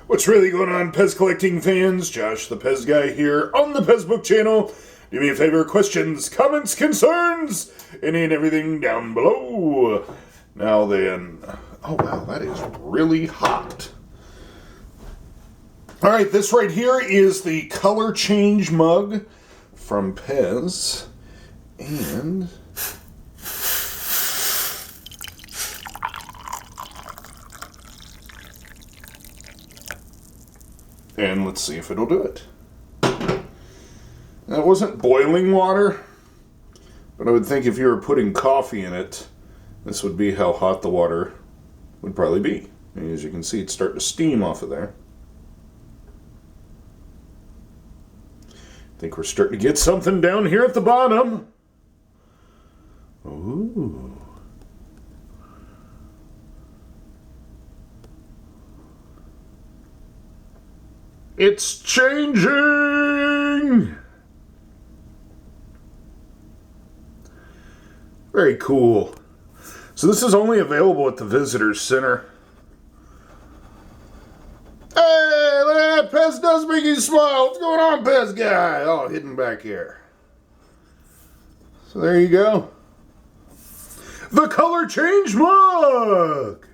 What's really going on, PEZ collecting fans? Josh, the PEZ guy here on the PEZ Book channel. Do me a favor, questions, comments, concerns, any and everything down below. Now then, oh wow, that is really hot. All right, this right here is the color change mug from PEZ, and let's see if it'll do it. Now, it wasn't boiling water, but I would think if you were putting coffee in it, this would be how hot the water would probably be. And as you can see, it's starting to steam off of there. I think we're starting to get something down here at the bottom. Ooh. It's changing! Very cool. So this is only available at the Visitor Center. Hey, look at that! PEZ does make you smile. What's going on, PEZ guy? Oh, hidden back here. So there you go. The color change mug!